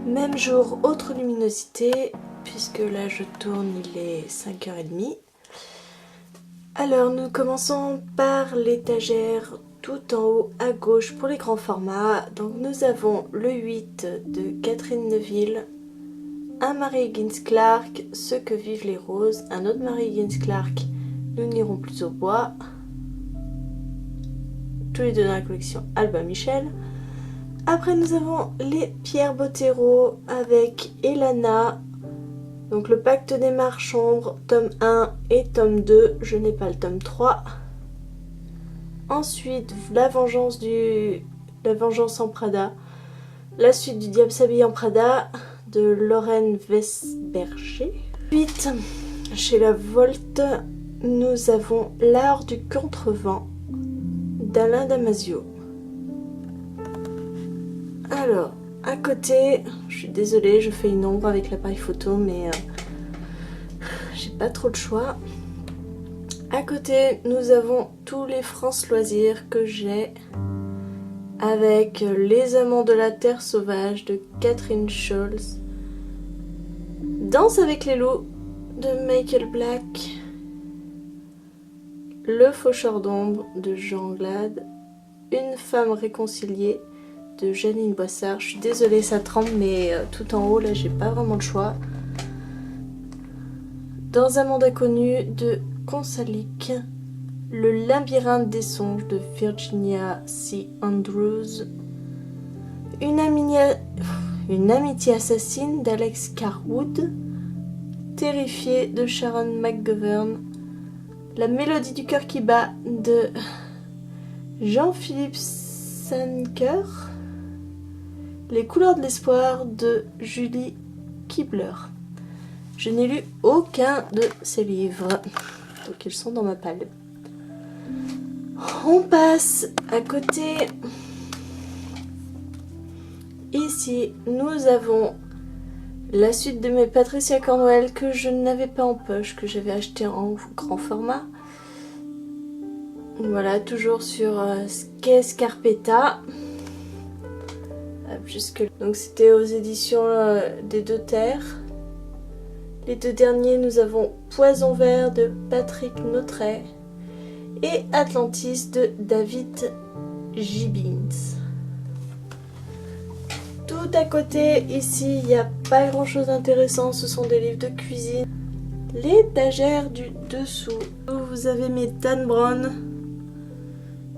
Même jour, autre luminosité, puisque là je tourne, il est 5h30. Alors nous commençons par l'étagère tout en haut à gauche pour les grands formats. Donc nous avons le 8 de Catherine Neville, un Mary Higgins Clark, Ce que vivent les roses, un autre Mary Higgins Clark, Nous n'irons plus au bois, tous les deux dans la collection Albin Michel. Après nous avons les Pierre Bottero avec Elana, donc le Pacte des Marches-Ombres, tome 1 et tome 2, je n'ai pas le tome 3. Ensuite, La Vengeance en Prada, la suite du Diable s'habille en Prada de Lorraine Vesberger. Ensuite, chez La Volte, nous avons L'Art du Contrevent d'Alain Damasio. Alors, à côté, je suis désolée, je fais une ombre avec l'appareil photo, mais j'ai pas trop de choix. À côté, nous avons tous les France Loisirs que j'ai, avec Les Amants de la Terre Sauvage de Catherine Scholz, Danse avec les loups de Michael Black, Le Faucheur d'ombre de Jean Glade, Une femme réconciliée de Janine Boissard. Je suis désolée, ça tremble, mais tout en haut, là, j'ai pas vraiment de choix. Dans un monde inconnu de Consalic, Le labyrinthe des songes de Virginia C. Andrews, Une amitié assassine d'Alex Carwood, Terrifié de Sharon McGovern, La mélodie du cœur qui bat de Jean-Philippe Sanker, Les couleurs de l'espoir de Julie Kibler. Je n'ai lu aucun de ces livres, donc ils sont dans ma palle. On passe à côté. Ici, nous avons la suite de mes Patricia Cornwell que je n'avais pas en poche, que j'avais acheté en grand format. Voilà, toujours sur Quai Scarpetta. Donc c'était aux éditions des Deux Terres. Les deux derniers, nous avons Poison vert de Patrick Nautret et Atlantis de David Gibbons. Tout à côté, ici, il n'y a pas grand chose d'intéressant, ce sont des livres de cuisine. L'étagère du dessous. Vous avez mes Dan Brown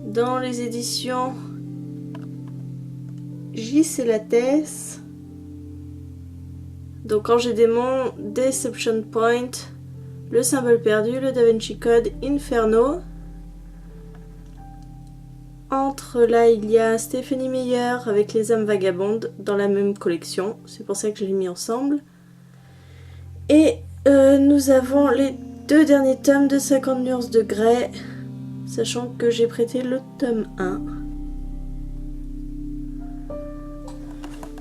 dans les éditions J.C. Lattès. Donc quand j'ai des démons, Deception Point, Le symbole perdu, Le Da Vinci Code, Inferno. Entre là, il y a Stéphanie Meyer avec Les âmes vagabondes dans la même collection. C'est pour ça que je l'ai mis ensemble. Et nous avons les deux derniers tomes de 50 nuances de Grey, sachant que j'ai prêté le tome 1.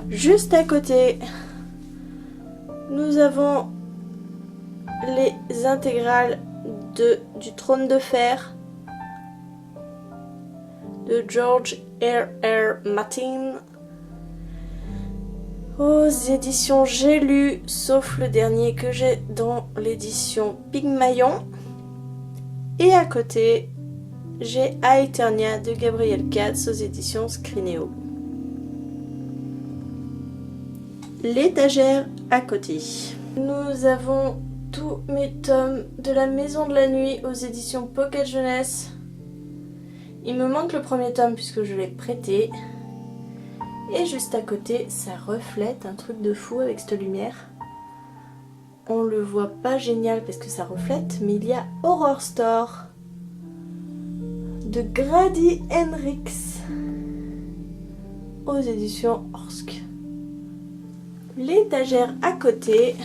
Juste à côté, nous avons les intégrales du Trône de Fer de George R.R. Martin aux éditions J'ai lu, sauf le dernier que j'ai dans l'édition Pygmalion. Et à côté, j'ai Aeternia de Gabriel Katz aux éditions Scrinéo. L'étagère à côté. Nous avons tous mes tomes de La Maison de la Nuit aux éditions Pocket Jeunesse. Il me manque le premier tome puisque je l'ai prêté. Et juste à côté, ça reflète un truc de fou avec cette lumière. On le voit pas génial parce que ça reflète, mais il y a Horror Store de Grady Hendrix aux éditions Orsk. L'étagère à côté,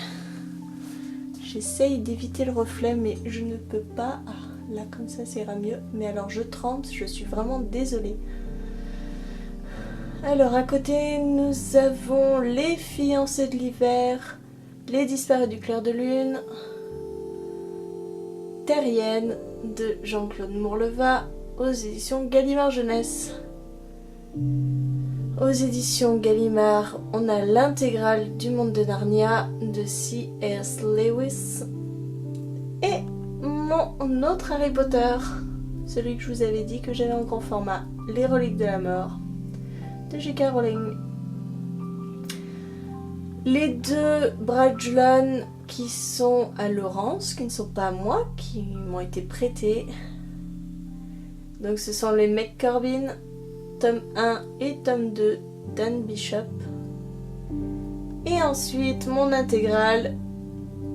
j'essaye d'éviter le reflet mais je ne peux pas. Ah, là comme ça ira mieux, mais alors je tremble, je suis vraiment désolée. Alors à côté nous avons Les fiancés de l'hiver, Les disparus du clair de lune, Terrienne de Jean-Claude Mourleva aux éditions Gallimard Jeunesse. Aux éditions Gallimard, on a l'intégrale du Monde de Narnia de C.S. Lewis. Et mon autre Harry Potter, celui que je vous avais dit que j'avais en grand format, Les Reliques de la Mort, de J.K. Rowling. Les deux Brajlon qui sont à Laurence, qui ne sont pas à moi, qui m'ont été prêtés. Donc ce sont les McCorbin, tome 1 et tome 2 d'Anne Bishop. Et ensuite mon intégrale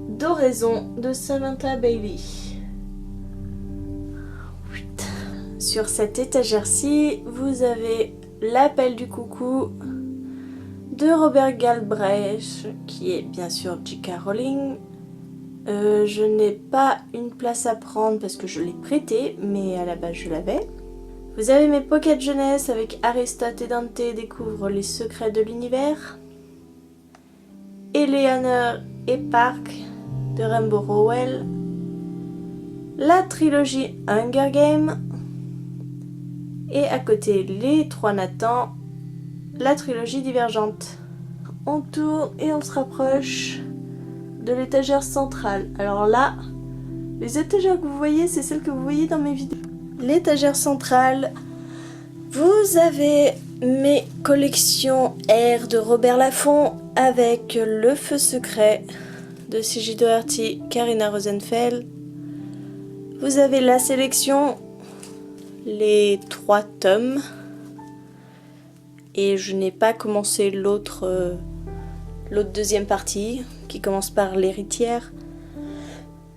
d'Oraison de Samantha Bailey. Sur cette étagère-ci, vous avez L'Appel du coucou de Robert Galbraith, qui est bien sûr J.K. Rowling. Je n'ai pas une place à prendre parce que je l'ai prêté, mais à la base je l'avais. Vous avez mes pockets jeunesse avec Aristote et Dante découvrent les secrets de l'univers. Eleanor et Park de Rainbow Rowell. La trilogie Hunger Games. Et à côté, les trois Nathan, la trilogie Divergente. On tourne et on se rapproche de l'étagère centrale. Alors là, les étagères que vous voyez, c'est celles que vous voyez dans mes vidéos. L'étagère centrale, vous avez mes collections R de Robert Laffont avec Le Feu secret de C.J. Doherty, Karina Rosenfeld. Vous avez la sélection, les 3 tomes. Et je n'ai pas commencé l'autre deuxième partie, qui commence par l'héritière.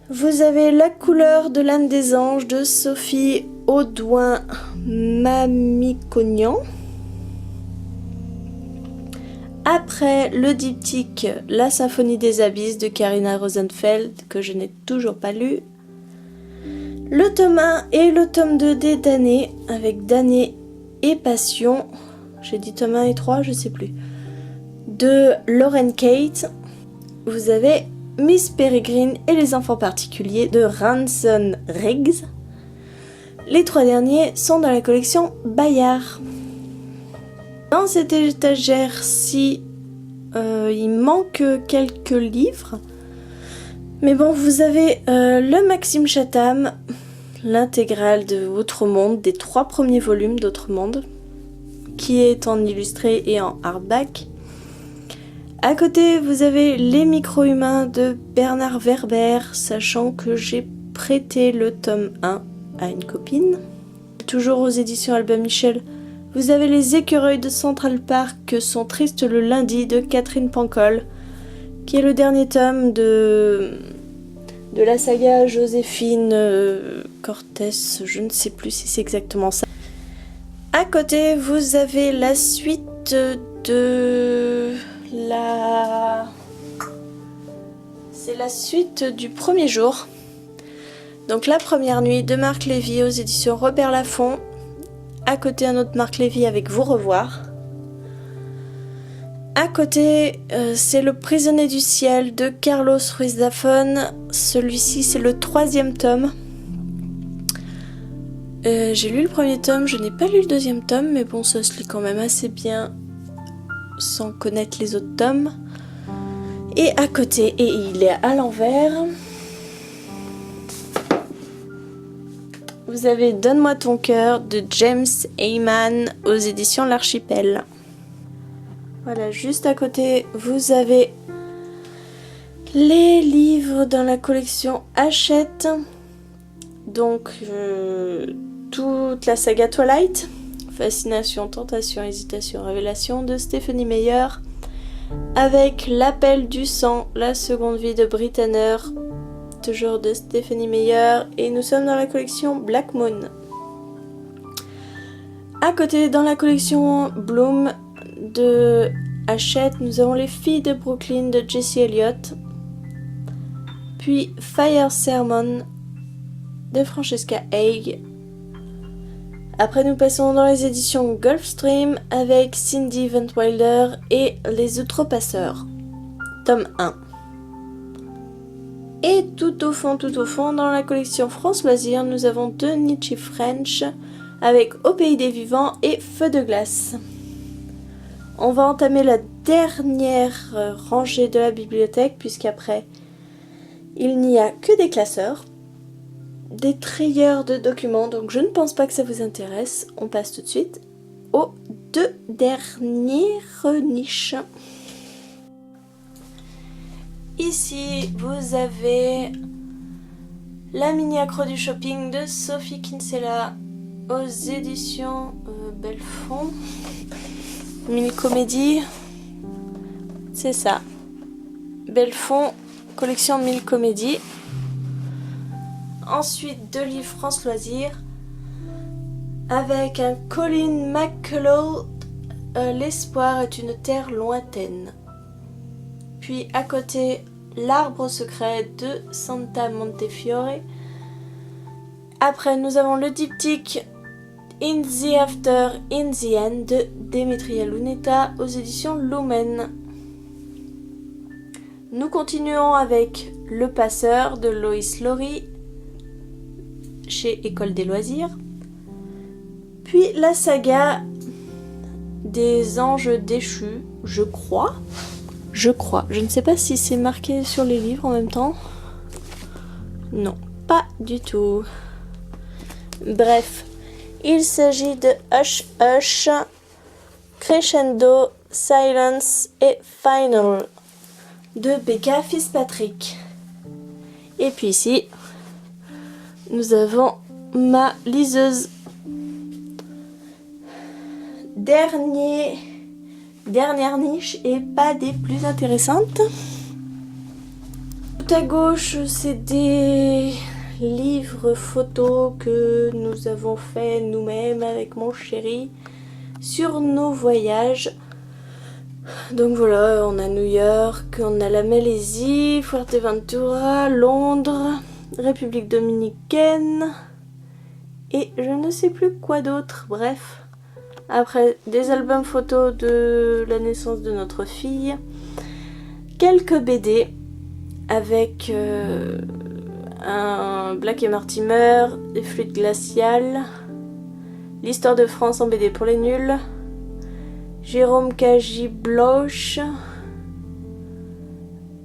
Vous avez La couleur de l'âme des anges de Sophie Audouin-Mamikonian. Après le diptyque La symphonie des abysses de Karina Rosenfeld, que je n'ai toujours pas lu. Le tome 1 et le tome 2 des damnés, avec damnés et passion. J'ai dit tome 1 et 3, je sais plus. De Lauren Kate. Vous avez Miss Peregrine et les enfants particuliers de Ranson Riggs. Les 3 derniers sont dans la collection Bayard. Dans cette étagère-ci, il manque quelques livres. Mais bon, vous avez le Maxime Chatham, l'intégrale de Outremonde, des 3 premiers volumes d'Outremonde, qui est en illustré et en hardback. À côté, vous avez Les micro-humains de Bernard Werber, sachant que j'ai prêté le tome 1 à une copine. Toujours aux éditions Albin Michel, vous avez Les écureuils de Central Park sont tristes le lundi de Catherine Pancol, qui est le dernier tome de la saga Joséphine Cortès, je ne sais plus si c'est exactement ça. À côté, vous avez la suite de c'est la suite du premier jour. Donc La première nuit de Marc Lévy aux éditions Robert Laffont. À côté, un autre Marc Lévy avec Vous revoir. À côté, c'est Le prisonnier du ciel de Carlos Ruiz Zafón. Celui-ci, c'est le 3e tome. J'ai lu le premier tome, je n'ai pas lu le 2e tome, mais bon, ça se lit quand même assez bien sans connaître les autres tomes. Et à côté, et il est à l'envers, vous avez Donne-moi ton cœur de James Heyman aux éditions L'Archipel. Voilà, juste à côté, vous avez les livres dans la collection Hachette. Donc, toute la saga Twilight, Fascination, Tentation, Hésitation, Révélation de Stephenie Meyer, avec L'Appel du sang, la seconde vie de Britanner, toujours de Stephenie Meyer, et nous sommes dans la collection Black Moon. À côté, dans la collection Bloom de Hachette, nous avons Les filles de Brooklyn de Jessie Elliott, puis Fire Sermon de Francesca Haig. Après, nous passons dans les éditions Gulfstream avec Cindy Ventwilder et Les Outrepasseurs, tome 1. Et tout au fond, dans la collection France Loisirs, nous avons 2 Nietzsche French avec Au pays des vivants et Feu de glace. On va entamer la dernière rangée de la bibliothèque, puisqu'après, il n'y a que des classeurs, des trieurs de documents, donc je ne pense pas que ça vous intéresse. On passe tout de suite aux deux dernières niches. Ici, vous avez la mini accro du shopping de Sophie Kinsella aux éditions Belfond. Mini comédie, c'est ça. Belfond, collection Mille comédies. Ensuite, deux livres France Loisirs avec un Colin McCullough, L'espoir est une terre lointaine. Puis à côté, L'arbre secret de Santa Montefiore. Après, nous avons le diptyque In the After, In the End de Demetria Luneta aux éditions Lumen. Nous continuons avec Le Passeur de Loïs Lowry chez École des loisirs. Puis la saga des anges déchus, je crois. Je ne sais pas si c'est marqué sur les livres en même temps. Non, pas du tout. Bref, il s'agit de Hush Hush, Crescendo, Silence et Final de Becca Fitzpatrick. Et puis ici, nous avons ma liseuse. Dernière niche et pas des plus intéressantes. Tout à gauche, c'est des livres photos que nous avons fait nous-mêmes avec mon chéri sur nos voyages. Donc voilà, on a New York, on a la Malaisie, Fuerteventura, Londres, République dominicaine et je ne sais plus quoi d'autre, bref. Après, des albums photos de la naissance de notre fille, quelques BD avec un Black et Mortimer, des fluides glaciales, l'histoire de France en BD pour les nuls, Jérôme Kaji Bloch,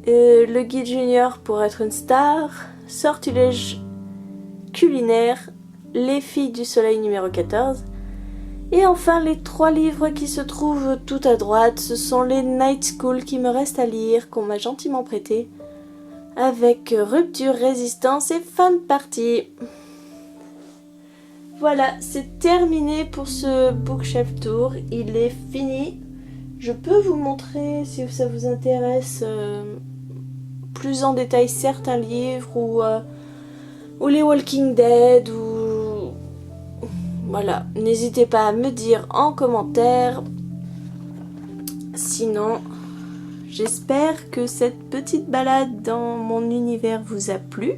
le guide junior pour être une star, sortilège culinaire, les filles du soleil numéro 14. Et enfin, les 3 livres qui se trouvent tout à droite, ce sont les Night School qui me restent à lire, qu'on m'a gentiment prêté, avec Rupture, Résistance et Fin de partie. Voilà, c'est terminé pour ce bookshelf tour, il est fini. Je peux vous montrer, si ça vous intéresse, plus en détail certains livres, ou les Walking Dead, ou... Voilà, n'hésitez pas à me dire en commentaire. Sinon, j'espère que cette petite balade dans mon univers vous a plu.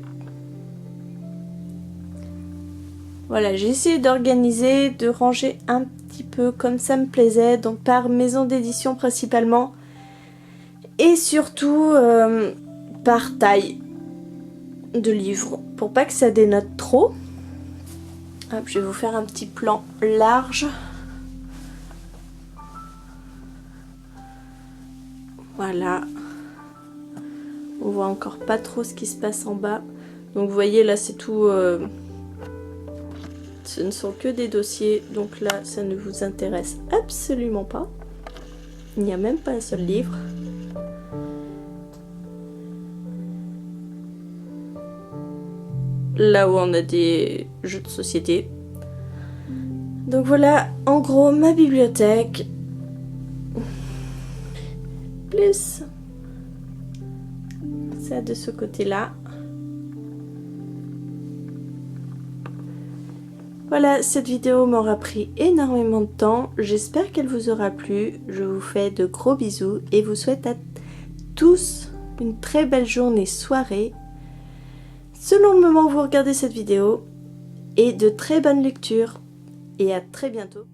Voilà, j'ai essayé d'organiser, de ranger un petit peu comme ça me plaisait, donc par maison d'édition principalement, et surtout par taille de livre, pour pas que ça dénote trop. Hop, je vais vous faire un petit plan large. Voilà. On voit encore pas trop ce qui se passe en bas. Donc vous voyez là c'est tout... ce ne sont que des dossiers. Donc là ça ne vous intéresse absolument pas. Il n'y a même pas un seul livre. Là où on a des jeux de société. Donc voilà, en gros, ma bibliothèque. Plus ça de ce côté-là. Voilà, cette vidéo m'aura pris énormément de temps. J'espère qu'elle vous aura plu. Je vous fais de gros bisous et vous souhaite à tous une très belle journée, soirée, selon le moment où vous regardez cette vidéo, et de très bonnes lectures. Et à très bientôt.